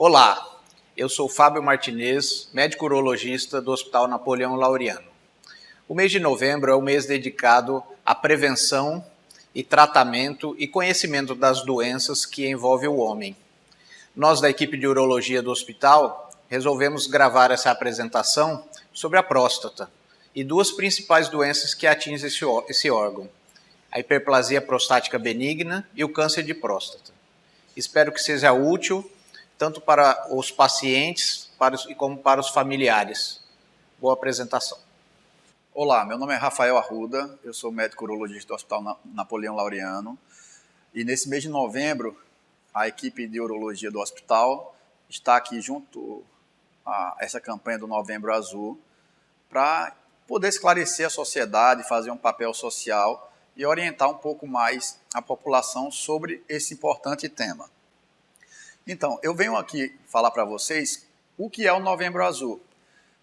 Olá, eu sou Fábio Martinez, médico urologista do Hospital Napoleão Laureano. O mês de novembro é o mês dedicado à prevenção e tratamento e conhecimento das doenças que envolvem o homem. Nós, da equipe de urologia do hospital, resolvemos gravar essa apresentação sobre a próstata e duas principais doenças que atingem esse órgão: a hiperplasia prostática benigna e o câncer de próstata. Espero que seja útil tanto para os pacientes como para os familiares. Boa apresentação. Olá, meu nome é Rafael Arruda, eu sou médico urologista do Hospital Napoleão Laureano e nesse mês de novembro a equipe de urologia do hospital está aqui junto a essa campanha do Novembro Azul para poder esclarecer a sociedade, fazer um papel social e orientar um pouco mais a população sobre esse importante tema. Então, eu venho aqui falar para vocês o que é o Novembro Azul.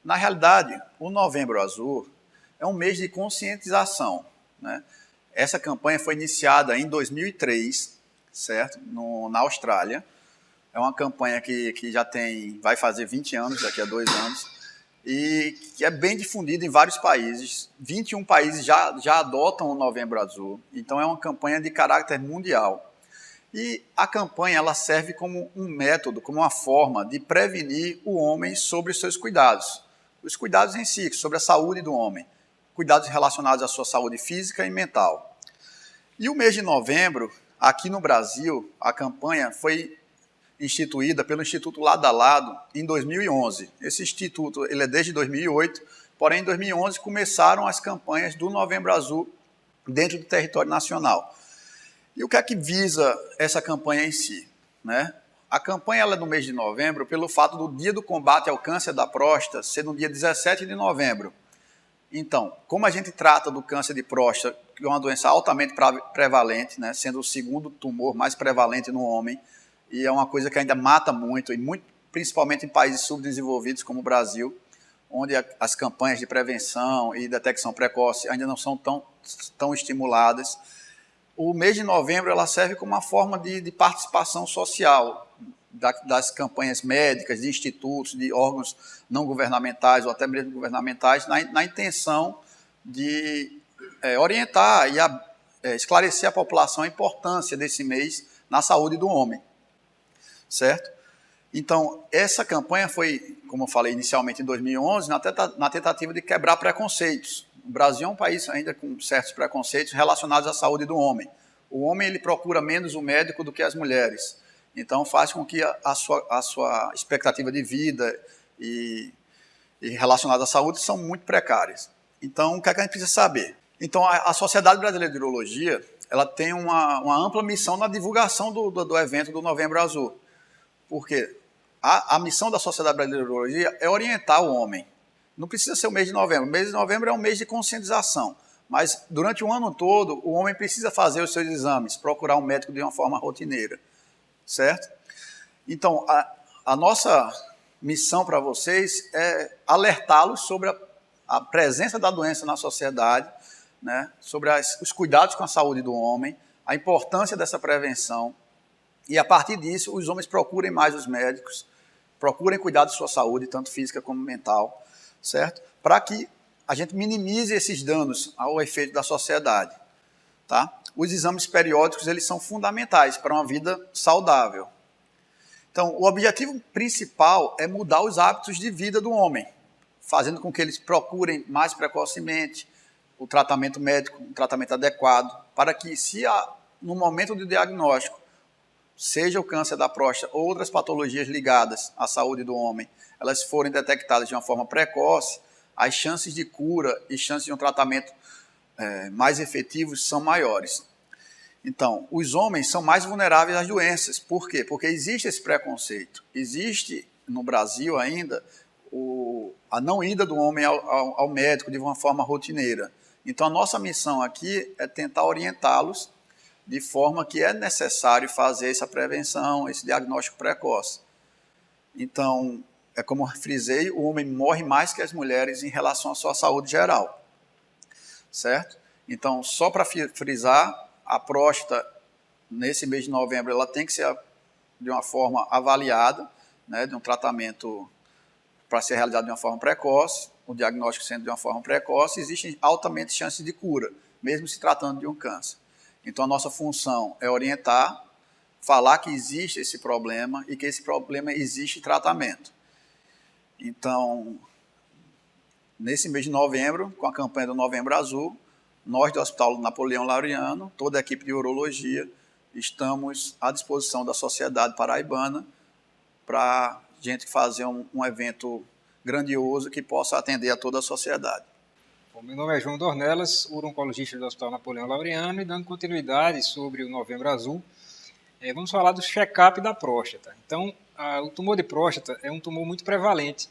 Na realidade, o Novembro Azul é um mês de conscientização, né? Essa campanha foi iniciada em 2003, certo? Na Austrália. É uma campanha que já vai fazer 20 anos, daqui a 2 anos, e que é bem difundida em vários países. 21 países já adotam o Novembro Azul, então é uma campanha de caráter mundial. E a campanha ela serve como um método, como uma forma de prevenir o homem sobre os seus cuidados. Os cuidados em si, sobre a saúde do homem. Cuidados relacionados à sua saúde física e mental. E o mês de novembro, aqui no Brasil, a campanha foi instituída pelo Instituto Lado a Lado em 2011. Esse instituto ele é desde 2008, porém em 2011 começaram as campanhas do Novembro Azul dentro do território nacional. E o que é que visa essa campanha em si, né? A campanha ela é no mês de novembro pelo fato do Dia do Combate ao Câncer da Próstata ser no dia 17 de novembro. Então, como a gente trata do câncer de próstata, que é uma doença altamente prevalente, né, sendo o segundo tumor mais prevalente no homem, e é uma coisa que ainda mata muito, principalmente em países subdesenvolvidos como o Brasil, onde as campanhas de prevenção e detecção precoce ainda não são tão estimuladas. O mês de novembro ela serve como uma forma de participação social das campanhas médicas, de institutos, de órgãos não governamentais ou até mesmo governamentais, na intenção de orientar e esclarecer à população a importância desse mês na saúde do homem, certo? Então, essa campanha foi, como eu falei inicialmente em 2011, na tentativa de quebrar preconceitos. O Brasil é um país ainda com certos preconceitos relacionados à saúde do homem. O homem ele procura menos o médico do que as mulheres. Então, faz com que a sua expectativa de vida e relacionada à saúde são muito precárias. Então, o que é que a gente precisa saber? Então, a Sociedade Brasileira de Urologia ela tem uma ampla missão na divulgação do evento do Novembro Azul. Porque a missão da Sociedade Brasileira de Urologia é orientar o homem. Não precisa ser o mês de novembro. O mês de novembro é um mês de conscientização. Mas, durante o ano todo, o homem precisa fazer os seus exames, procurar um médico de uma forma rotineira. Certo? Então, a nossa missão para vocês é alertá-los sobre a presença da doença na sociedade, né? Sobre os cuidados com a saúde do homem, a importância dessa prevenção, e a partir disso os homens procurem mais os médicos, procurem cuidar de sua saúde, tanto física como mental, certo? Para que a gente minimize esses danos ao efeito da sociedade, tá? Os exames periódicos eles são fundamentais para uma vida saudável. Então, o objetivo principal é mudar os hábitos de vida do homem, fazendo com que eles procurem mais precocemente o tratamento médico, um tratamento adequado, para que, se no momento do diagnóstico, seja o câncer da próstata ou outras patologias ligadas à saúde do homem, elas forem detectadas de uma forma precoce, as chances de cura e chances de um tratamento mais efetivos são maiores. Então, os homens são mais vulneráveis às doenças. Por quê? Porque existe esse preconceito. Existe no Brasil ainda a não ida do homem ao médico de uma forma rotineira. Então, a nossa missão aqui é tentar orientá-los de forma que é necessário fazer essa prevenção, esse diagnóstico precoce. Então, é como eu frisei, o homem morre mais que as mulheres em relação à sua saúde geral. Certo? Então, só para frisar, a próstata, nesse mês de novembro, ela tem que ser de uma forma avaliada, né, de um tratamento para ser realizado de uma forma precoce, o diagnóstico sendo de uma forma precoce, existem altamente chances de cura, mesmo se tratando de um câncer. Então, a nossa função é orientar, falar que existe esse problema e que esse problema existe tratamento. Então, nesse mês de novembro, com a campanha do Novembro Azul, nós do Hospital Napoleão Laureano, toda a equipe de urologia, estamos à disposição da sociedade paraibana para a gente fazer um evento grandioso que possa atender a toda a sociedade. Bom, meu nome é João Dornelas, urologista do Hospital Napoleão Laureano, e dando continuidade sobre o Novembro Azul, vamos falar do check-up da próstata. Então, o tumor de próstata é um tumor muito prevalente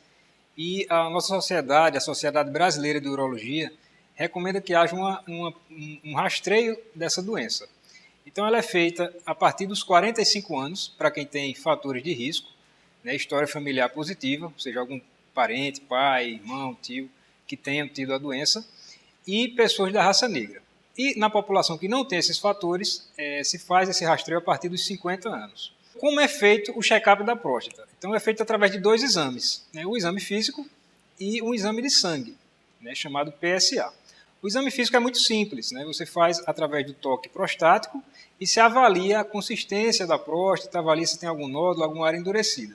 e a nossa sociedade, a Sociedade Brasileira de Urologia, recomenda que haja um rastreio dessa doença. Então, ela é feita a partir dos 45 anos, para quem tem fatores de risco, né, história familiar positiva, ou seja, algum parente, pai, irmão, tio, que tenham tido a doença, e pessoas da raça negra. E na população que não tem esses fatores, se faz esse rastreio a partir dos 50 anos. Como é feito o check-up da próstata? Então, é feito através de 2 exames, né, o exame físico e um exame de sangue, né, chamado PSA. O exame físico é muito simples, né? Você faz através do toque prostático e se avalia a consistência da próstata, avalia se tem algum nódulo, alguma área endurecida.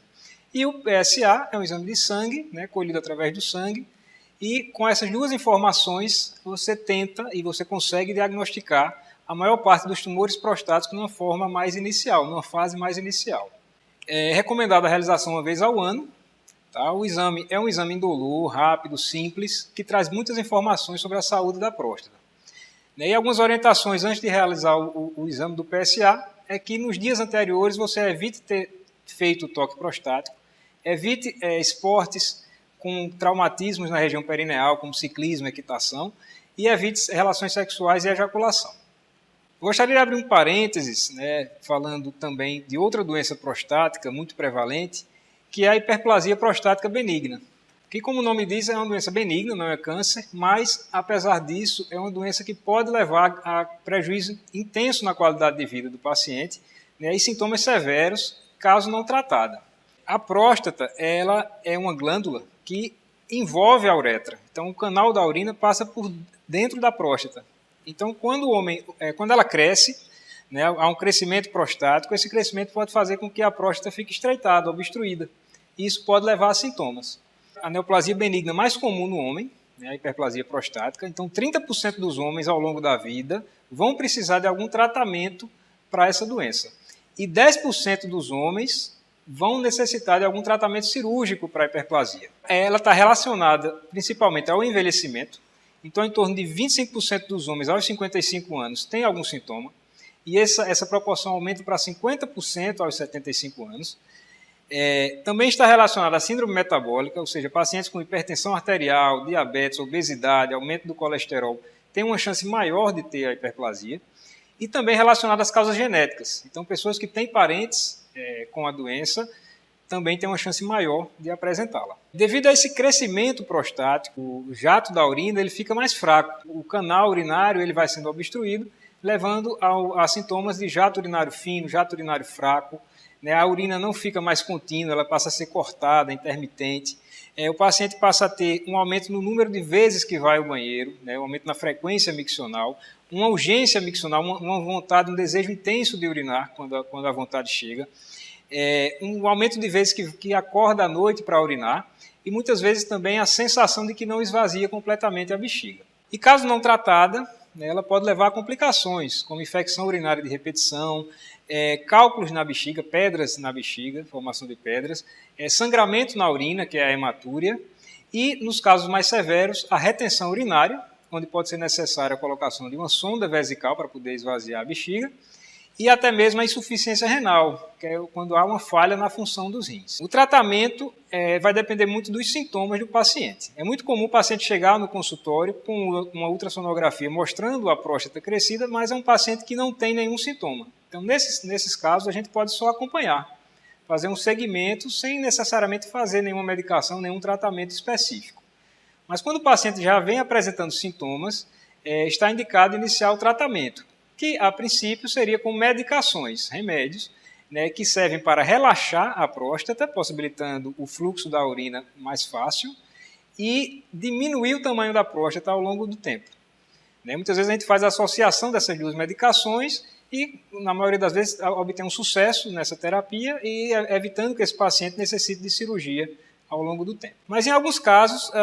E o PSA é um exame de sangue, né, colhido através do sangue, e com essas 2 informações você tenta e você consegue diagnosticar a maior parte dos tumores prostáticos numa forma mais inicial, numa fase mais inicial. É recomendada a realização uma vez ao ano. Tá? O exame é um exame indolor, rápido, simples, que traz muitas informações sobre a saúde da próstata. E algumas orientações antes de realizar o exame do PSA é que nos dias anteriores você evite ter feito o toque prostático, evite esportes com traumatismos na região perineal, como ciclismo, equitação, e evite relações sexuais e ejaculação. Gostaria de abrir um parênteses, né, falando também de outra doença prostática muito prevalente, que é a hiperplasia prostática benigna, que, como o nome diz, é uma doença benigna, não é câncer, mas, apesar disso, é uma doença que pode levar a prejuízo intenso na qualidade de vida do paciente, né, e sintomas severos, caso não tratada. A próstata, ela é uma glândula que envolve a uretra, então o canal da urina passa por dentro da próstata. Então, quando ela cresce, né, há um crescimento prostático, esse crescimento pode fazer com que a próstata fique estreitada, obstruída. E isso pode levar a sintomas. A neoplasia benigna mais comum no homem, né, a hiperplasia prostática, então 30% dos homens ao longo da vida vão precisar de algum tratamento para essa doença. E 10% dos homens vão necessitar de algum tratamento cirúrgico para a hiperplasia. Ela está relacionada principalmente ao envelhecimento, então em torno de 25% dos homens aos 55 anos têm algum sintoma, e essa proporção aumenta para 50% aos 75 anos. Também está relacionada à síndrome metabólica, ou seja, pacientes com hipertensão arterial, diabetes, obesidade, aumento do colesterol, têm uma chance maior de ter a hiperplasia. E também relacionada às causas genéticas. Então, pessoas que têm parentes com a doença também têm uma chance maior de apresentá-la. Devido a esse crescimento prostático, o jato da urina ele fica mais fraco. O canal urinário ele vai sendo obstruído, levando a sintomas de jato urinário fino, jato urinário fraco. Né? A urina não fica mais contínua, ela passa a ser cortada, intermitente. O paciente passa a ter um aumento no número de vezes que vai ao banheiro, né? Um aumento na frequência miccional, uma urgência miccional, uma vontade, um desejo intenso de urinar quando a vontade chega, um aumento de vezes que acorda à noite para urinar e muitas vezes também a sensação de que não esvazia completamente a bexiga. E caso não tratada, né, ela pode levar a complicações, como infecção urinária de repetição, cálculos na bexiga, pedras na bexiga, formação de pedras, sangramento na urina, que é a hematúria, e, nos casos mais severos, a retenção urinária, onde pode ser necessária a colocação de uma sonda vesical para poder esvaziar a bexiga, e até mesmo a insuficiência renal, que é quando há uma falha na função dos rins. O tratamento vai depender muito dos sintomas do paciente. É muito comum o paciente chegar no consultório com uma ultrassonografia mostrando a próstata crescida, mas é um paciente que não tem nenhum sintoma. Então, nesses casos, a gente pode só acompanhar, fazer um segmento sem necessariamente fazer nenhuma medicação, nenhum tratamento específico. Mas quando o paciente já vem apresentando sintomas, está indicado iniciar o tratamento, que a princípio seria com medicações, remédios, né, que servem para relaxar a próstata, possibilitando o fluxo da urina mais fácil e diminuir o tamanho da próstata ao longo do tempo. Né? Muitas vezes a gente faz a associação dessas duas medicações e, na maioria das vezes, obtém um sucesso nessa terapia e evitando que esse paciente necessite de cirurgia ao longo do tempo. Mas, em alguns casos,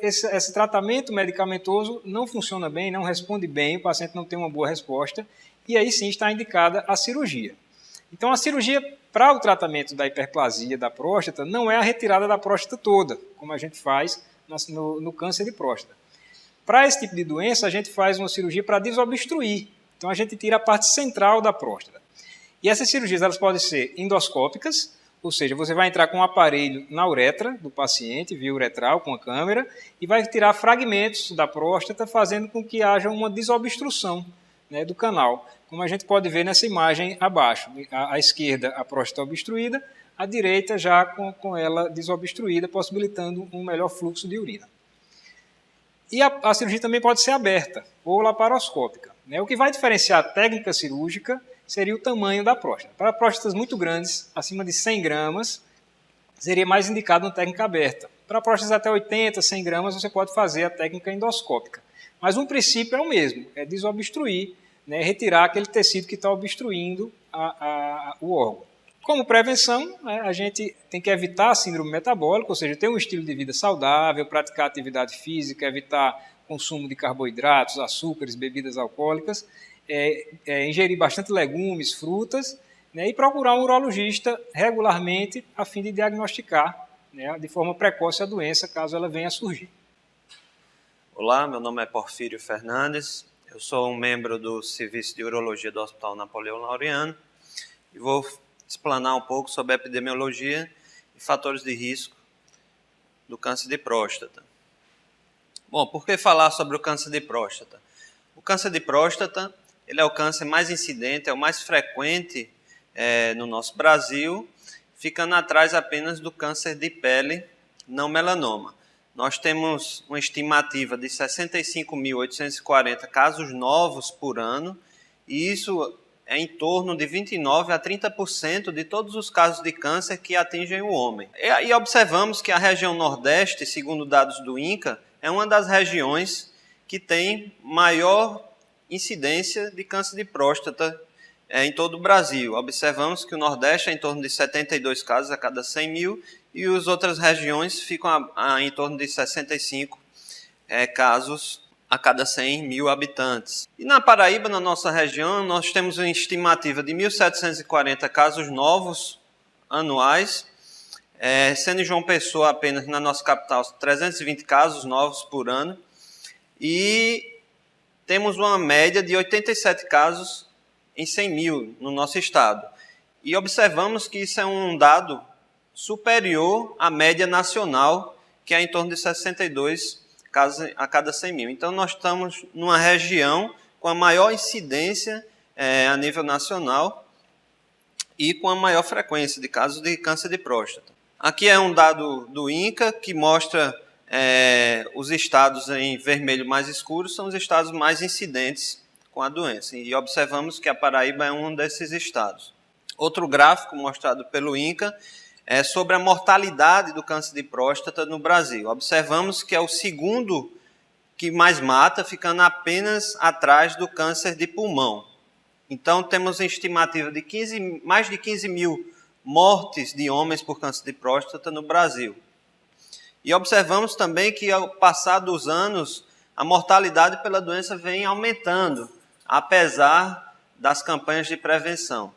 esse tratamento medicamentoso não funciona bem, não responde bem, o paciente não tem uma boa resposta, e aí sim está indicada a cirurgia. Então, a cirurgia para o tratamento da hiperplasia da próstata não é a retirada da próstata toda, como a gente faz no câncer de próstata. Para esse tipo de doença, a gente faz uma cirurgia para desobstruir. Então, a gente tira a parte central da próstata. E essas cirurgias elas podem ser endoscópicas, ou seja, você vai entrar com um aparelho na uretra do paciente, via uretral, com a câmera, e vai tirar fragmentos da próstata, fazendo com que haja uma desobstrução, né, do canal, como a gente pode ver nessa imagem abaixo. À esquerda, a próstata obstruída, à direita, já com ela desobstruída, possibilitando um melhor fluxo de urina. E a cirurgia também pode ser aberta ou laparoscópica. Né? O que vai diferenciar a técnica cirúrgica seria o tamanho da próstata. Para próstatas muito grandes, acima de 100 gramas, seria mais indicado uma técnica aberta. Para próstatas até 80, 100 gramas, você pode fazer a técnica endoscópica. Mas o princípio é o mesmo, é desobstruir, né, retirar aquele tecido que está obstruindo o órgão. Como prevenção, né, a gente tem que evitar a síndrome metabólica, ou seja, ter um estilo de vida saudável, praticar atividade física, evitar consumo de carboidratos, açúcares, bebidas alcoólicas, ingerir bastante legumes, frutas, né, e procurar um urologista regularmente a fim de diagnosticar, né, de forma precoce a doença, caso ela venha a surgir. Olá, meu nome é Porfírio Fernandes, eu sou um membro do Serviço de Urologia do Hospital Napoleão Laureano e vou explanar um pouco sobre a epidemiologia e fatores de risco do câncer de próstata. Bom, por que falar sobre o câncer de próstata? O câncer de próstata ele é o câncer mais incidente, é o mais frequente no nosso Brasil, ficando atrás apenas do câncer de pele não melanoma. Nós temos uma estimativa de 65.840 casos novos por ano, e isso é em torno de 29% a 30% de todos os casos de câncer que atingem o homem. E observamos que a região Nordeste, segundo dados do INCA, é uma das regiões que tem maior incidência de câncer de próstata em todo o Brasil. Observamos que o Nordeste é em torno de 72 casos a cada 100 mil e as outras regiões ficam em torno de 65 casos a cada 100 mil habitantes. E na Paraíba, na nossa região, nós temos uma estimativa de 1.740 casos novos anuais, sendo em João Pessoa apenas na nossa capital 320 casos novos por ano, e temos uma média de 87 casos em 100 mil no nosso estado. E observamos que isso é um dado superior à média nacional, que é em torno de 62 casos a cada 100 mil. Então, nós estamos numa região com a maior incidência a nível nacional e com a maior frequência de casos de câncer de próstata. Aqui é um dado do INCA que mostra os estados em vermelho mais escuro, são os estados mais incidentes com a doença. E observamos que a Paraíba é um desses estados. Outro gráfico mostrado pelo INCA é sobre a mortalidade do câncer de próstata no Brasil. Observamos que é o segundo que mais mata, ficando apenas atrás do câncer de pulmão. Então, temos uma estimativa de mais de 15 mil mortes de homens por câncer de próstata no Brasil. E observamos também que, ao passar dos anos, a mortalidade pela doença vem aumentando, apesar das campanhas de prevenção.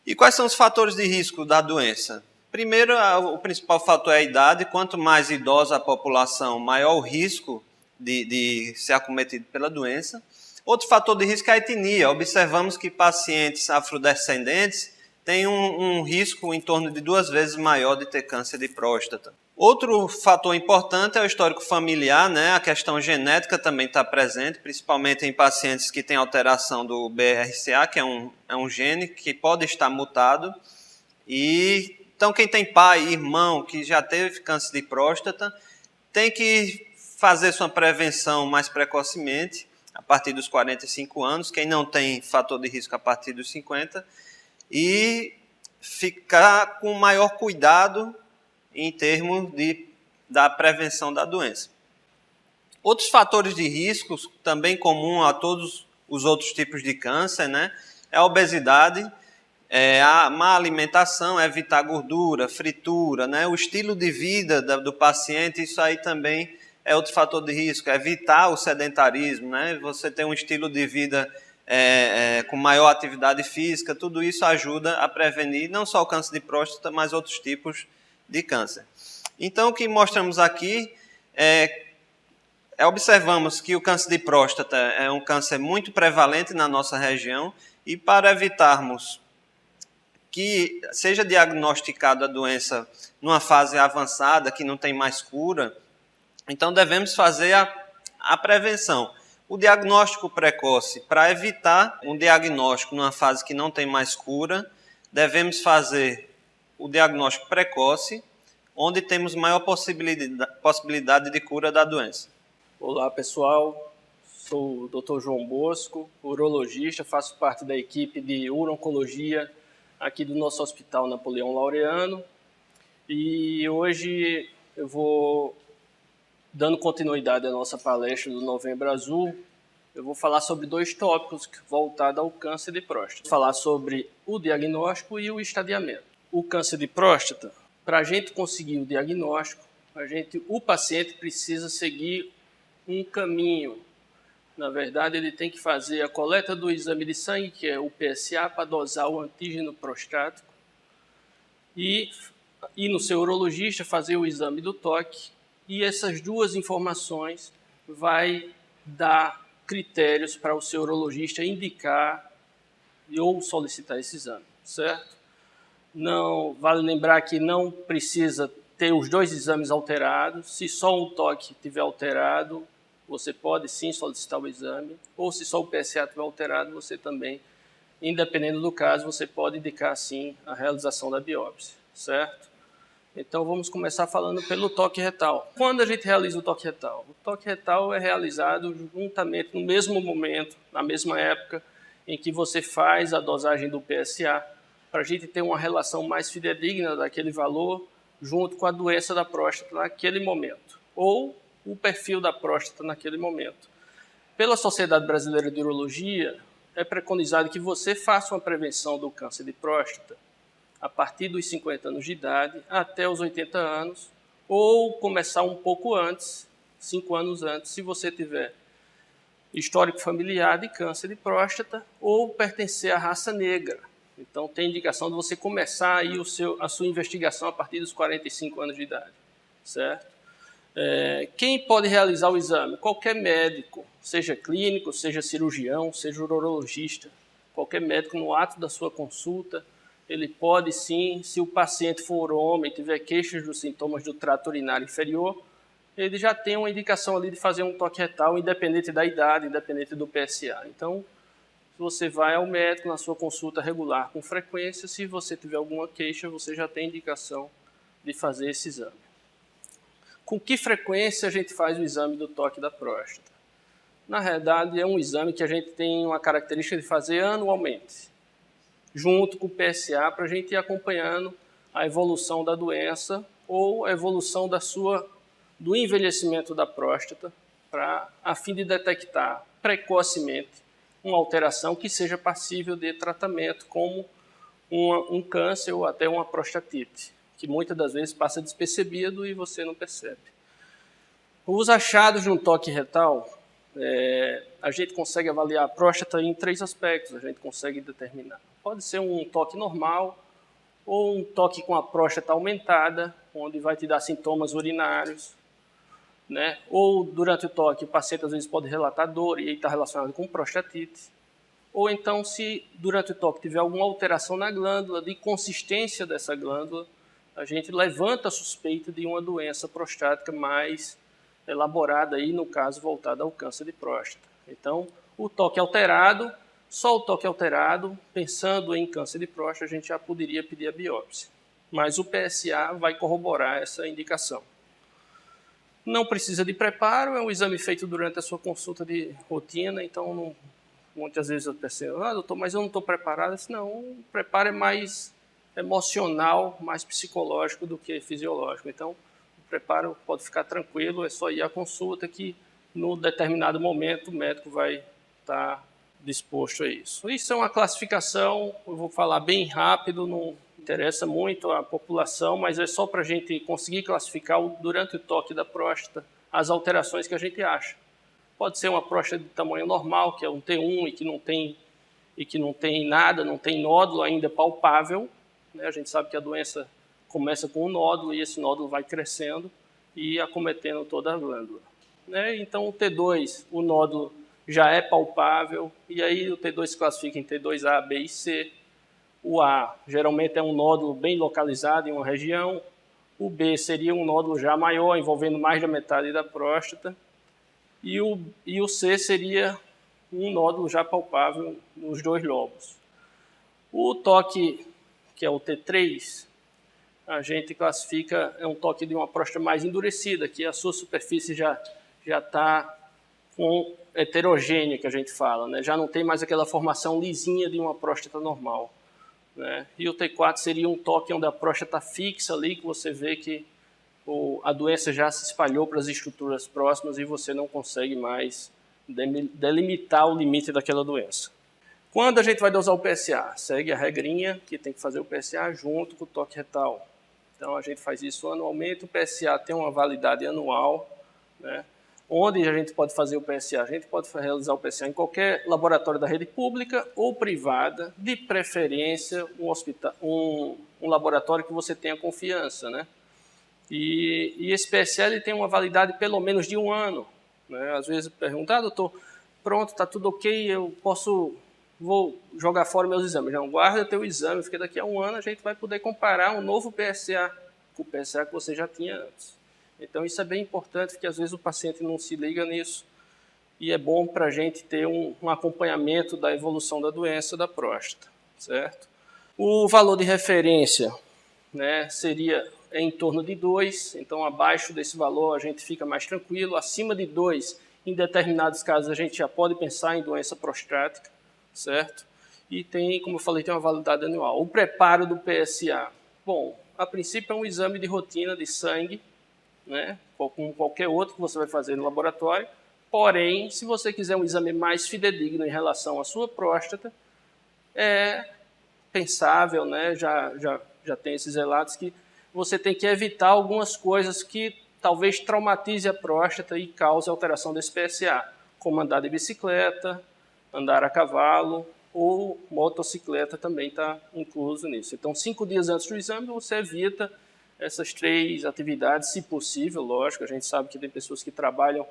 E quais são os fatores de risco da doença? Primeiro, o principal fator é a idade. Quanto mais idosa a população, maior o risco de ser acometido pela doença. Outro fator de risco é a etnia. Observamos que pacientes afrodescendentes têm um risco em torno de 2 vezes maior de ter câncer de próstata. Outro fator importante é o histórico familiar, né? A questão genética também está presente, principalmente em pacientes que têm alteração do BRCA, que é um gene que pode estar mutado. Então, quem tem pai e irmão que já teve câncer de próstata, tem que fazer sua prevenção mais precocemente, a partir dos 45 anos. Quem não tem fator de risco a partir dos 50. e ficar com maior cuidado em termos da prevenção da doença. Outros fatores de risco, também comum a todos os outros tipos de câncer, né, é a obesidade, a má alimentação, evitar gordura, fritura, né, o estilo de vida do paciente, isso aí também é outro fator de risco, evitar o sedentarismo, né, você tem um estilo de vida com maior atividade física, tudo isso ajuda a prevenir não só o câncer de próstata, mas outros tipos de câncer. Então, o que mostramos aqui observamos que o câncer de próstata é um câncer muito prevalente na nossa região e para evitarmos que seja diagnosticada a doença numa fase avançada, que não tem mais cura, então devemos fazer a prevenção. O diagnóstico precoce, para evitar um diagnóstico numa fase que não tem mais cura, devemos fazer o diagnóstico precoce, onde temos maior possibilidade de cura da doença. Olá pessoal, sou o Dr. João Bosco, urologista, faço parte da equipe de urologia aqui do nosso Hospital Napoleão Laureano e hoje eu vou, dando continuidade à nossa palestra do Novembro Azul, eu vou falar sobre 2 tópicos voltados ao câncer de próstata. Vou falar sobre o diagnóstico e o estadiamento. O câncer de próstata, para a gente conseguir o diagnóstico, o paciente precisa seguir um caminho. Na verdade, ele tem que fazer a coleta do exame de sangue, que é o PSA, para dosar o antígeno prostático, e no seu urologista fazer o exame do toque, e essas 2 informações vai dar critérios para o seu urologista indicar ou solicitar esse exame, certo? Não, vale lembrar que não precisa ter os 2 exames alterados. Se só um toque estiver alterado, você pode sim solicitar o exame, ou se só o PSA estiver alterado, você também, independente do caso, você pode indicar sim a realização da biópsia, certo? Então vamos começar falando pelo toque retal. Quando a gente realiza o toque retal? O toque retal é realizado juntamente no mesmo momento, na mesma época, em que você faz a dosagem do PSA, para a gente ter uma relação mais fidedigna daquele valor junto com a doença da próstata naquele momento, ou o perfil da próstata naquele momento. Pela Sociedade Brasileira de Urologia, é preconizado que você faça uma prevenção do câncer de próstata a partir dos 50 anos de idade até os 80 anos, ou começar um pouco antes, 5 anos antes, se você tiver histórico familiar de câncer de próstata ou pertencer à raça negra. Então, tem indicação de você começar aí a sua investigação a partir dos 45 anos de idade, certo? Quem pode realizar o exame? Qualquer médico, seja clínico, seja cirurgião, seja urologista. Qualquer médico, no ato da sua consulta, ele pode sim, se o paciente for homem, tiver queixas dos sintomas do trato urinário inferior, ele já tem uma indicação ali de fazer um toque retal, independente da idade, independente do PSA. Então, você vai ao médico na sua consulta regular com frequência, se você tiver alguma queixa, você já tem indicação de fazer esse exame. Com que frequência a gente faz o exame do toque da próstata? Na realidade, é um exame que a gente tem uma característica de fazer anualmente, junto com o PSA, para a gente ir acompanhando a evolução da doença ou a evolução do envelhecimento da próstata, a fim de detectar precocemente uma alteração que seja passível de tratamento, como um câncer ou até uma prostatite, que muitas das vezes passa despercebido e você não percebe. Os achados de um toque retal, a gente consegue avaliar a próstata em 3 aspectos, a gente consegue determinar. Pode ser um toque normal ou um toque com a próstata aumentada, onde vai te dar sintomas urinários, né? Ou durante o toque o paciente às vezes pode relatar dor e está relacionado com prostatite. Ou então, se durante o toque tiver alguma alteração na glândula, de consistência dessa glândula, a gente levanta a suspeita de uma doença prostática mais elaborada, aí, no caso voltada ao câncer de próstata. Então, o toque alterado, só o toque alterado, pensando em câncer de próstata, a gente já poderia pedir a biópsia. Mas o PSA vai corroborar essa indicação. Não precisa de preparo, é um exame feito durante a sua consulta de rotina, então Muitas vezes eu penso, doutor, mas eu não estou preparado. Eu disse, não, o preparo é mais emocional, mais psicológico do que fisiológico. Então, o preparo pode ficar tranquilo, é só ir à consulta que, no determinado momento, o médico vai estar disposto a isso. Isso é uma classificação, eu vou falar bem rápido, não interessa muito a população, mas é só para a gente conseguir classificar durante o toque da próstata as alterações que a gente acha. Pode ser uma próstata de tamanho normal, que é um T1 e que não tem nada, não tem nódulo ainda palpável, né? A gente sabe que a doença começa com um nódulo e esse nódulo vai crescendo e acometendo toda a glândula, né? Então o T2, o nódulo já é palpável, e aí o T2 se classifica em T2A, B e C. O A geralmente é um nódulo bem localizado em uma região. O B seria um nódulo já maior, envolvendo mais da metade da próstata. E o C seria um nódulo já palpável nos dois lobos. O toque, que é o T3, a gente classifica, é um toque de uma próstata mais endurecida, que a sua superfície já está com heterogênea, que a gente fala, né? Já não tem mais aquela formação lisinha de uma próstata normal, né? E o T4 seria um toque onde a próstata fixa ali, que você vê que a doença já se espalhou para as estruturas próximas e você não consegue mais delimitar o limite daquela doença. Quando a gente vai dosar o PSA? Segue a regrinha que tem que fazer o PSA junto com o toque retal. Então a gente faz isso anualmente, o PSA tem uma validade anual, né? Onde a gente pode fazer o PSA? A gente pode realizar o PSA em qualquer laboratório da rede pública ou privada, de preferência um laboratório que você tenha confiança, né? E esse PSA ele tem uma validade pelo menos de 1 ano, né? Às vezes pergunta, doutor, pronto, está tudo ok, vou jogar fora meus exames. Não, guarda teu exame, porque daqui a 1 ano a gente vai poder comparar um novo PSA com o PSA que você já tinha antes. Então, isso é bem importante, porque às vezes o paciente não se liga nisso e é bom para a gente ter um acompanhamento da evolução da doença da próstata, certo? O valor de referência, né, seria em torno de 2, então abaixo desse valor a gente fica mais tranquilo. Acima de 2, em determinados casos, a gente já pode pensar em doença prostática, certo? E tem, como eu falei, tem uma validade anual. O preparo do PSA, bom, a princípio é um exame de rotina de sangue, né, como qualquer outro que você vai fazer no laboratório. Porém, se você quiser um exame mais fidedigno em relação à sua próstata, é pensável, né, já tem esses relatos que você tem que evitar algumas coisas que talvez traumatize a próstata e cause alteração desse PSA, como andar de bicicleta, andar a cavalo ou motocicleta também está incluso nisso. Então, 5 dias antes do exame, você evita essas 3 atividades, se possível, lógico. A gente sabe que tem pessoas que trabalham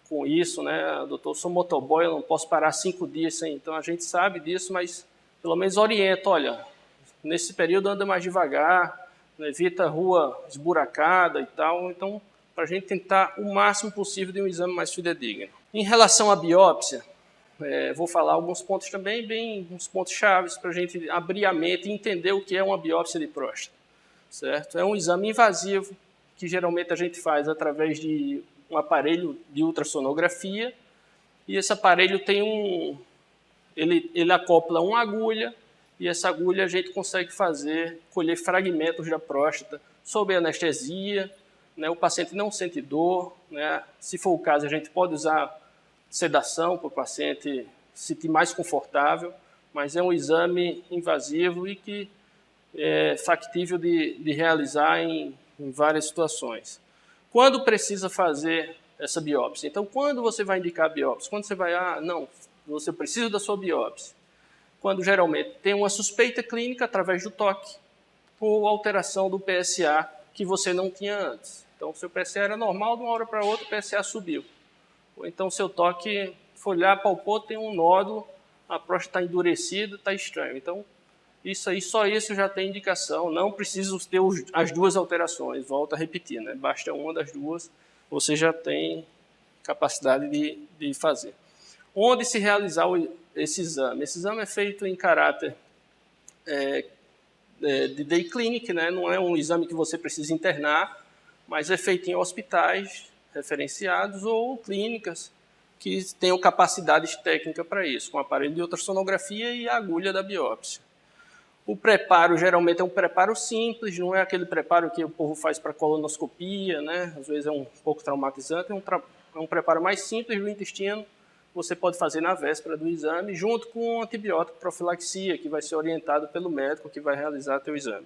com isso, né? Doutor, eu sou motoboy, eu não posso parar 5 dias sem. Então, a gente sabe disso, mas pelo menos orienta, olha, nesse período anda mais devagar, evita a rua esburacada e tal. Então, para a gente tentar o máximo possível de um exame mais fidedigno. Em relação à biópsia, vou falar alguns pontos também, uns pontos chaves para a gente abrir a mente e entender o que é uma biópsia de próstata. Certo? É um exame invasivo que geralmente a gente faz através de um aparelho de ultrassonografia, e esse aparelho tem ele acopla uma agulha, e essa agulha a gente consegue colher fragmentos da próstata sob anestesia, né? O paciente não sente dor, né? Se for o caso, a gente pode usar sedação para o paciente se sentir mais confortável, mas é um exame invasivo e que é factível de realizar em várias situações. Quando precisa fazer essa biópsia? Então, quando você vai indicar a biópsia? Quando você vai, não, você precisa da sua biópsia. Quando geralmente tem uma suspeita clínica através do toque ou alteração do PSA que você não tinha antes. Então, seu PSA era normal, de uma hora para outra o PSA subiu. Ou então, seu toque foi lá, palpou, tem um nódulo, a próstata está endurecida, está estranho. Então, isso aí, só isso já tem indicação, não precisa ter as 2 alterações, volto a repetir, né? Basta uma das 2, você já tem capacidade de fazer. Onde se realizar esse exame? Esse exame é feito em caráter de day clinic, né? Não é um exame que você precisa internar, mas é feito em hospitais referenciados ou clínicas que tenham capacidades técnicas para isso, com aparelho de ultrassonografia e a agulha da biópsia. O preparo geralmente é um preparo simples, não é aquele preparo que o povo faz para colonoscopia, né? Às vezes é um pouco traumatizante, é um preparo mais simples do intestino, você pode fazer na véspera do exame, junto com antibiótico profilaxia, que vai ser orientado pelo médico que vai realizar teu exame.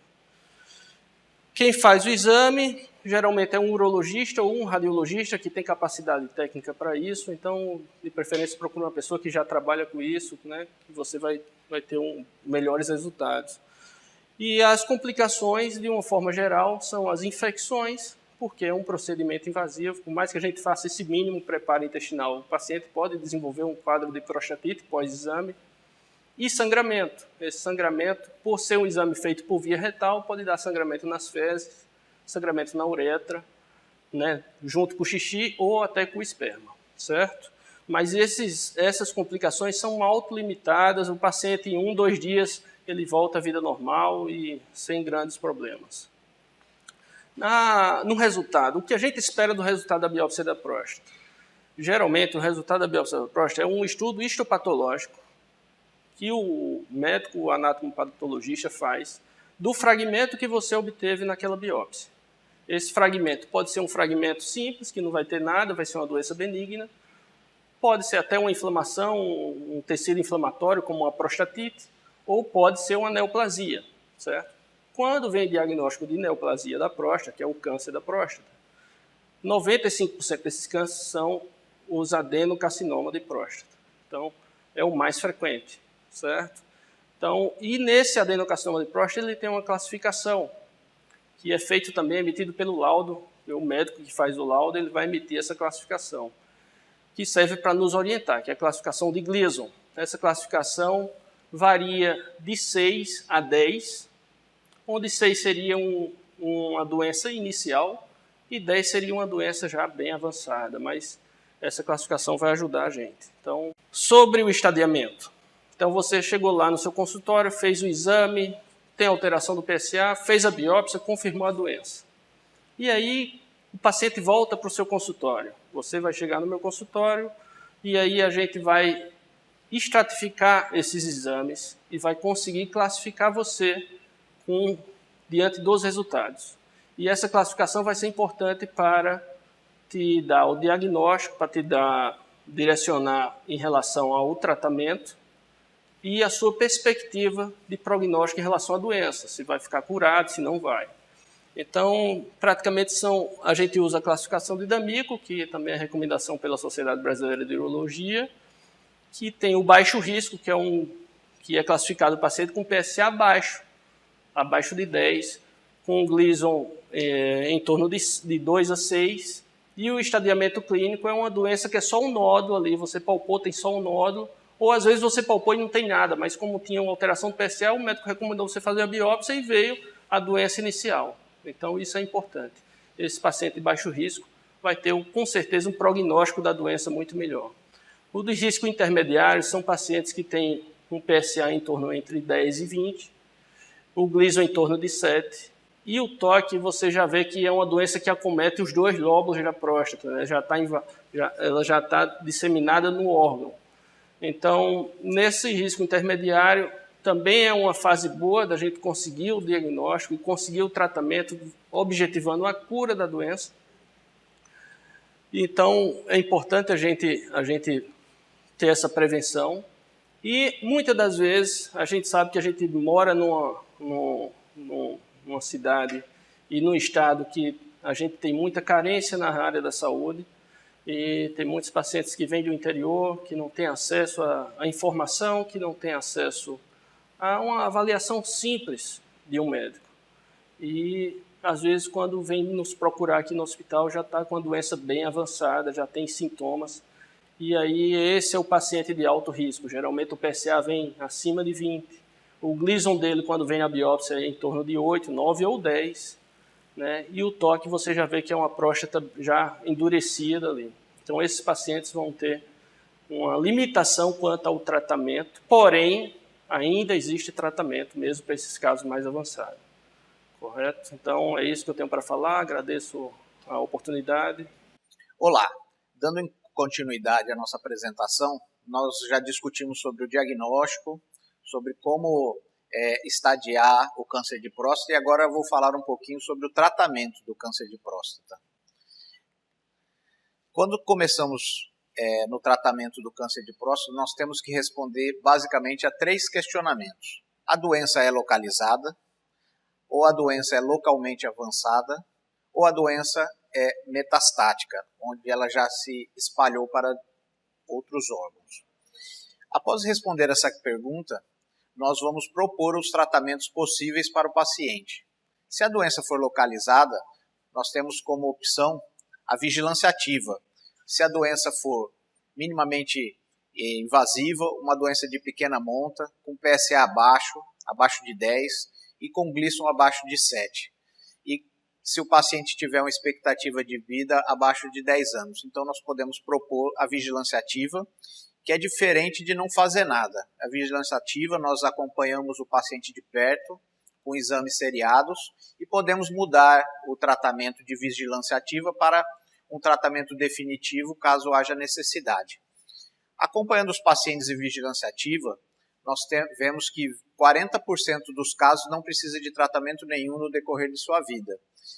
Quem faz o exame, geralmente é um urologista ou um radiologista que tem capacidade técnica para isso, então, de preferência, procura uma pessoa que já trabalha com isso, né, que você vai ter melhores resultados. E as complicações, de uma forma geral, são as infecções, porque é um procedimento invasivo, por mais que a gente faça esse mínimo preparo intestinal, o paciente pode desenvolver um quadro de prostatite pós-exame, e sangramento. Esse sangramento, por ser um exame feito por via retal, pode dar sangramento nas fezes, sangramento na uretra, né, junto com o xixi ou até com o esperma, certo? Mas essas complicações são autolimitadas, o paciente em 1, 2 dias ele volta à vida normal e sem grandes problemas. No resultado, o que a gente espera do resultado da biópsia da próstata? Geralmente, o resultado da biópsia da próstata é um estudo histopatológico que o médico anatomopatologista faz do fragmento que você obteve naquela biópsia. Esse fragmento pode ser um fragmento simples, que não vai ter nada, vai ser uma doença benigna, pode ser até uma inflamação, um tecido inflamatório, como uma prostatite, ou pode ser uma neoplasia, certo? Quando vem diagnóstico de neoplasia da próstata, que é o câncer da próstata, 95% desses cânceres são os adenocarcinoma de próstata. Então, é o mais frequente, certo? Então, e nesse adenocarcinoma de próstata, ele tem uma classificação, que é feito também, emitido pelo laudo, o médico que faz o laudo, ele vai emitir essa classificação, que serve para nos orientar, que é a classificação de Gleason. Essa classificação varia de 6 a 10, onde 6 seria uma doença inicial e 10 seria uma doença já bem avançada, mas essa classificação vai ajudar a gente. Então, sobre o estadiamento. Então, você chegou lá no seu consultório, fez o exame, tem alteração do PSA, fez a biópsia, confirmou a doença. E aí, o paciente volta para o seu consultório. Você vai chegar no meu consultório e aí a gente vai estratificar esses exames e vai conseguir classificar você diante dos resultados. E essa classificação vai ser importante para te dar o diagnóstico, para te direcionar em relação ao tratamento e a sua perspectiva de prognóstico em relação à doença, se vai ficar curado, se não vai. Então, praticamente a gente usa a classificação de D'Amico, que também é recomendação pela Sociedade Brasileira de Urologia, que tem o baixo risco, que é classificado o paciente com PSA baixo, abaixo de 10, com Gleason em torno de 2 a 6, e o estadiamento clínico é uma doença que é só um nódulo ali, você palpou, tem só um nódulo, ou às vezes você palpou e não tem nada, mas como tinha uma alteração do PSA, o médico recomendou você fazer a biópsia e veio a doença inicial. Então isso é importante. Esse paciente de baixo risco vai ter com certeza um prognóstico da doença muito melhor. O de risco intermediário são pacientes que têm um PSA em torno entre 10 e 20, o Gleason em torno de 7, e o TOC você já vê que é uma doença que acomete os 2 lóbulos da próstata, né? Ela já está disseminada no órgão. Então, nesse risco intermediário, também é uma fase boa da gente conseguir o diagnóstico e conseguir o tratamento, objetivando a cura da doença. Então, é importante a gente ter essa prevenção. E, muitas das vezes, a gente sabe que a gente mora numa cidade e num estado que a gente tem muita carência na área da saúde e tem muitos pacientes que vêm do interior, que não têm acesso à informação, que não têm acesso a uma avaliação simples de um médico. E, às vezes, quando vem nos procurar aqui no hospital, já está com a doença bem avançada, já tem sintomas. E aí esse é o paciente de alto risco. Geralmente o PSA vem acima de 20. O Gleason dele, quando vem a biópsia, é em torno de 8, 9 ou 10. Né? E o TOC você já vê que é uma próstata já endurecida ali. Então esses pacientes vão ter uma limitação quanto ao tratamento, porém ainda existe tratamento mesmo para esses casos mais avançados. Correto? Então é isso que eu tenho para falar, agradeço a oportunidade. Olá, dando continuidade à nossa apresentação, nós já discutimos sobre o diagnóstico, sobre como estadiar o câncer de próstata, e agora eu vou falar um pouquinho sobre o tratamento do câncer de próstata. Quando começamos no tratamento do câncer de próstata, nós temos que responder basicamente a 3 questionamentos. A doença é localizada, ou a doença é localmente avançada, ou a doença é metastática, onde ela já se espalhou para outros órgãos. Após responder essa pergunta, nós vamos propor os tratamentos possíveis para o paciente. Se a doença for localizada, nós temos como opção a vigilância ativa. Se a doença for minimamente invasiva, uma doença de pequena monta, com PSA abaixo de 10 e com Gleason abaixo de 7. E se o paciente tiver uma expectativa de vida abaixo de 10 anos. Então nós podemos propor a vigilância ativa, que é diferente de não fazer nada. A vigilância ativa, nós acompanhamos o paciente de perto, com exames seriados, e podemos mudar o tratamento de vigilância ativa para um tratamento definitivo, caso haja necessidade. Acompanhando os pacientes em vigilância ativa, nós vemos que 40% dos casos não precisa de tratamento nenhum no decorrer de sua vida.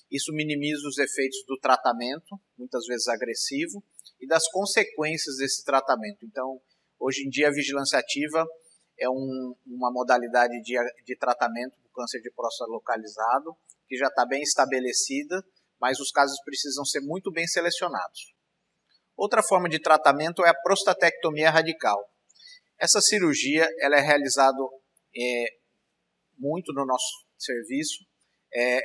Isso minimiza os efeitos do tratamento, muitas vezes agressivo, e das consequências desse tratamento. Então, hoje em dia, a vigilância ativa é uma modalidade de tratamento do câncer de próstata localizado, que já está bem estabelecida, mas os casos precisam ser muito bem selecionados. Outra forma de tratamento é a prostatectomia radical. Essa cirurgia ela é realizada muito no nosso serviço.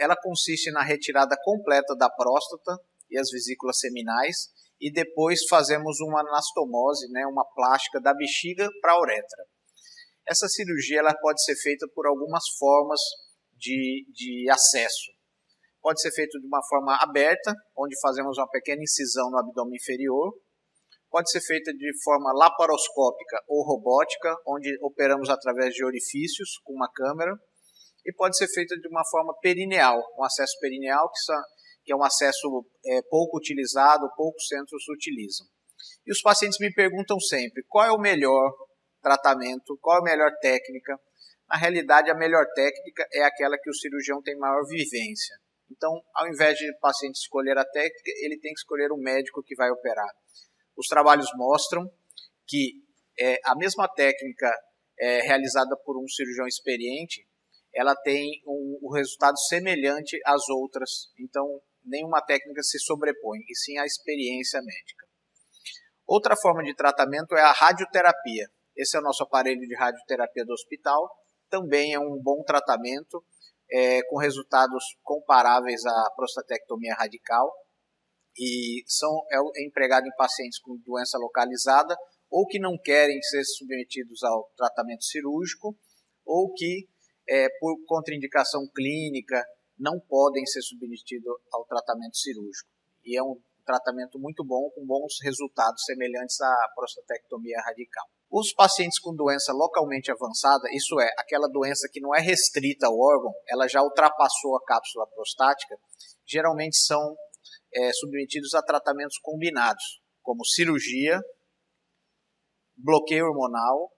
Ela consiste na retirada completa da próstata e as vesículas seminais, e depois fazemos uma anastomose, uma plástica da bexiga para a uretra. Essa cirurgia ela pode ser feita por algumas formas de acesso. Pode ser feito de uma forma aberta, onde fazemos uma pequena incisão no abdômen inferior. Pode ser feita de forma laparoscópica ou robótica, onde operamos através de orifícios com uma câmera. E pode ser feita de uma forma perineal, um acesso perineal, que é um acesso pouco utilizado, poucos centros utilizam. E os pacientes me perguntam sempre, qual é o melhor tratamento, qual é a melhor técnica? Na realidade, a melhor técnica é aquela que o cirurgião tem maior vivência. Então, ao invés de o paciente escolher a técnica, ele tem que escolher o médico que vai operar. Os trabalhos mostram que a mesma técnica realizada por um cirurgião experiente, ela tem um resultado semelhante às outras. Então, nenhuma técnica se sobrepõe, e sim a experiência médica. Outra forma de tratamento é a radioterapia. Esse é o nosso aparelho de radioterapia do hospital. Também é um bom tratamento, com resultados comparáveis à prostatectomia radical. E é empregado em pacientes com doença localizada ou que não querem ser submetidos ao tratamento cirúrgico ou que, por contraindicação clínica, não podem ser submetidos ao tratamento cirúrgico. E é um tratamento muito bom, com bons resultados semelhantes à prostatectomia radical. Os pacientes com doença localmente avançada, isso é, aquela doença que não é restrita ao órgão, ela já ultrapassou a cápsula prostática, geralmente são submetidos a tratamentos combinados, como cirurgia, bloqueio hormonal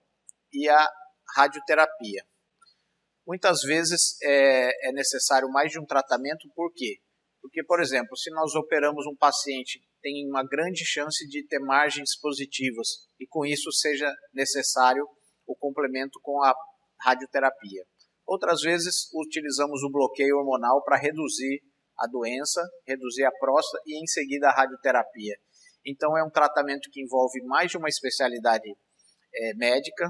e a radioterapia. Muitas vezes é necessário mais de um tratamento, por quê? Porque, por exemplo, se nós operamos um paciente, tem uma grande chance de ter margens positivas e com isso seja necessário o complemento com a radioterapia. Outras vezes utilizamos o bloqueio hormonal para reduzir a doença, reduzir a próstata e em seguida a radioterapia. Então é um tratamento que envolve mais de uma especialidade médica.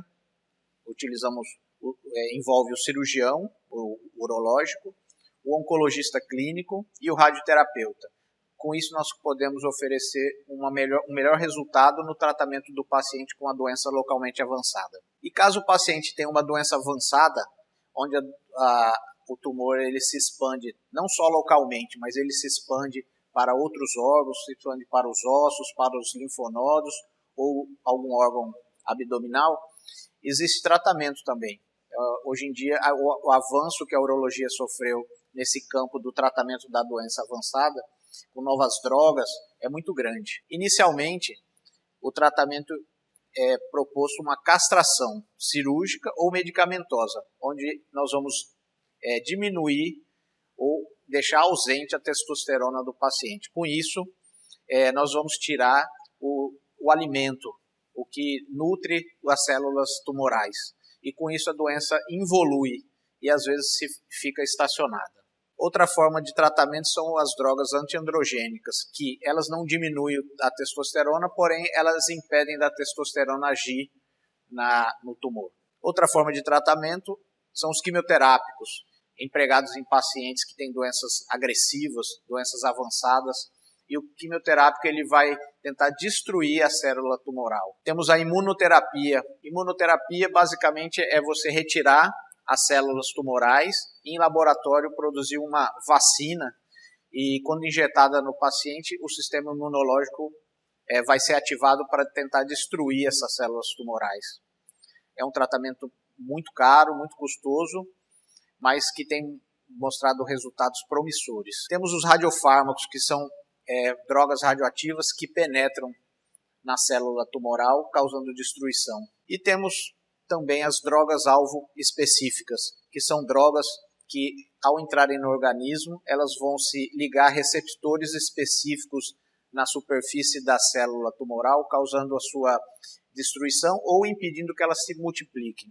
Envolve o cirurgião, o urológico, o oncologista clínico e o radioterapeuta. Com isso, nós podemos oferecer um melhor resultado no tratamento do paciente com a doença localmente avançada. E caso o paciente tenha uma doença avançada, onde o tumor ele se expande não só localmente, mas ele se expande para outros órgãos, se expande para os ossos, para os linfonodos ou algum órgão abdominal, existe tratamento também. Hoje em dia, o avanço que a urologia sofreu nesse campo do tratamento da doença avançada, com novas drogas, é muito grande. Inicialmente, o tratamento é proposto uma castração cirúrgica ou medicamentosa, onde nós vamos diminuir ou deixar ausente a testosterona do paciente. Com isso, nós vamos tirar o alimento, o que nutre as células tumorais. E com isso a doença involui e às vezes fica estacionada. Outra forma de tratamento são as drogas antiandrogênicas, que elas não diminuem a testosterona, porém elas impedem da testosterona agir no tumor. Outra forma de tratamento são os quimioterápicos, empregados em pacientes que têm doenças agressivas, doenças avançadas, e o quimioterápico ele vai tentar destruir a célula tumoral. Temos a imunoterapia. Imunoterapia basicamente é você retirar as células tumorais e em laboratório produzir uma vacina e quando injetada no paciente o sistema imunológico vai ser ativado para tentar destruir essas células tumorais. É um tratamento muito caro, muito custoso, mas que tem mostrado resultados promissores. Temos os radiofármacos, que são drogas radioativas que penetram na célula tumoral, causando destruição. E temos também as drogas-alvo específicas, que são drogas que, ao entrarem no organismo, elas vão se ligar a receptores específicos na superfície da célula tumoral, causando a sua destruição ou impedindo que elas se multipliquem.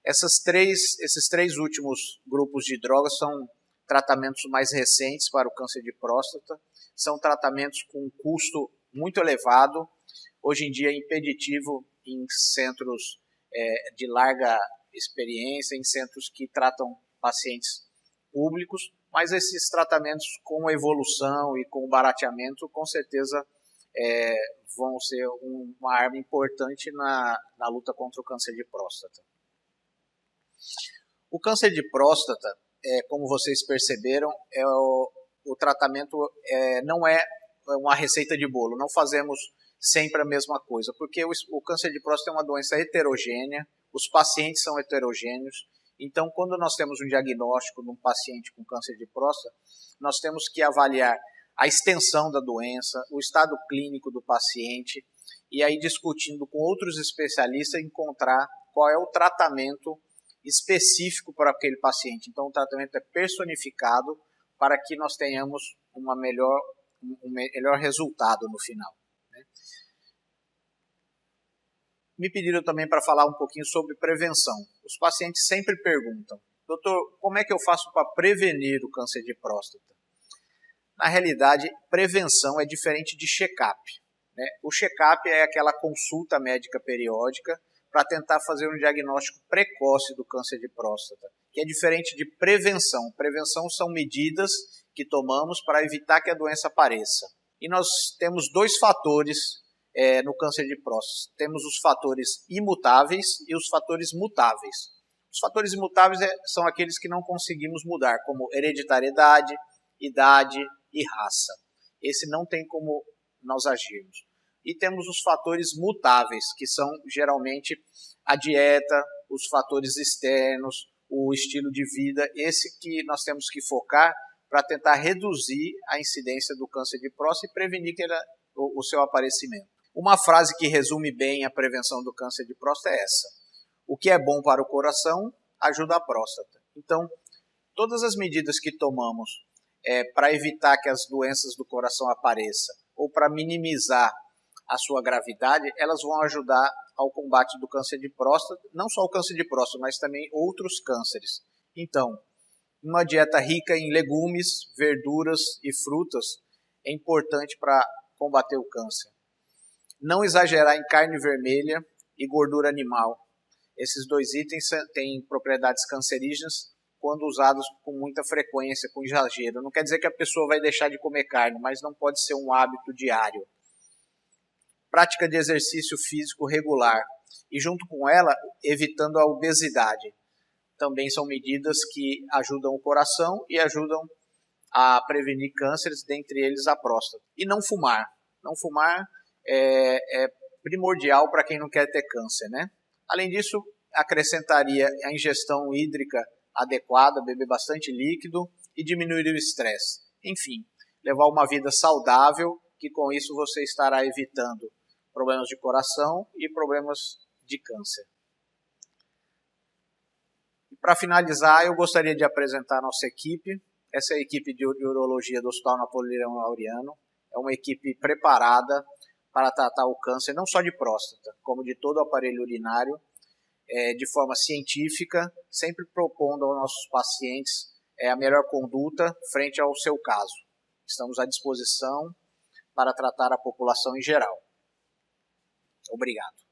Esses três últimos grupos de drogas são tratamentos mais recentes para o câncer de próstata, são tratamentos com um custo muito elevado, hoje em dia impeditivo em centros de larga experiência, em centros que tratam pacientes públicos, mas esses tratamentos com evolução e com barateamento, com certeza vão ser uma arma importante na luta contra o câncer de próstata. O câncer de próstata, como vocês perceberam, o tratamento não é uma receita de bolo, não fazemos sempre a mesma coisa, porque o câncer de próstata é uma doença heterogênea, os pacientes são heterogêneos, então quando nós temos um diagnóstico de um paciente com câncer de próstata, nós temos que avaliar a extensão da doença, o estado clínico do paciente, e aí discutindo com outros especialistas, encontrar qual é o tratamento específico para aquele paciente. Então o tratamento é personificado para que nós tenhamos um melhor resultado no final. Me pediram também para falar um pouquinho sobre prevenção. Os pacientes sempre perguntam, doutor, como é que eu faço para prevenir o câncer de próstata? Na realidade, prevenção é diferente de check-up. O check-up é aquela consulta médica periódica para tentar fazer um diagnóstico precoce do câncer de próstata, que é diferente de prevenção. Prevenção são medidas que tomamos para evitar que a doença apareça. E nós temos dois fatores no câncer de próstata. Temos os fatores imutáveis e os fatores mutáveis. Os fatores imutáveis são aqueles que não conseguimos mudar, como hereditariedade, idade e raça. Esse não tem como nós agirmos. E temos os fatores mutáveis, que são geralmente a dieta, os fatores externos, o estilo de vida, esse que nós temos que focar para tentar reduzir a incidência do câncer de próstata e prevenir o seu aparecimento. Uma frase que resume bem a prevenção do câncer de próstata é essa: o que é bom para o coração ajuda a próstata. Então, todas as medidas que tomamos para evitar que as doenças do coração apareçam ou para minimizar a sua gravidade, elas vão ajudar ao combate do câncer de próstata, não só o câncer de próstata, mas também outros cânceres. Então, uma dieta rica em legumes, verduras e frutas é importante para combater o câncer. Não exagerar em carne vermelha e gordura animal. Esses dois itens têm propriedades cancerígenas quando usados com muita frequência, com exagero. Não quer dizer que a pessoa vai deixar de comer carne, mas não pode ser um hábito diário. Prática de exercício físico regular e, junto com ela, evitando a obesidade. Também são medidas que ajudam o coração e ajudam a prevenir cânceres, dentre eles a próstata. E não fumar. Não fumar é primordial para quem não quer ter câncer, né? Além disso, acrescentaria a ingestão hídrica adequada, beber bastante líquido e diminuir o estresse. Enfim, levar uma vida saudável, que com isso você estará evitando problemas de coração e problemas de câncer. Para finalizar, eu gostaria de apresentar a nossa equipe. Essa é a equipe de urologia do Hospital Napoleão Laureano. É uma equipe preparada para tratar o câncer não só de próstata, como de todo o aparelho urinário, de forma científica, sempre propondo aos nossos pacientes a melhor conduta frente ao seu caso. Estamos à disposição para tratar a população em geral. Obrigado.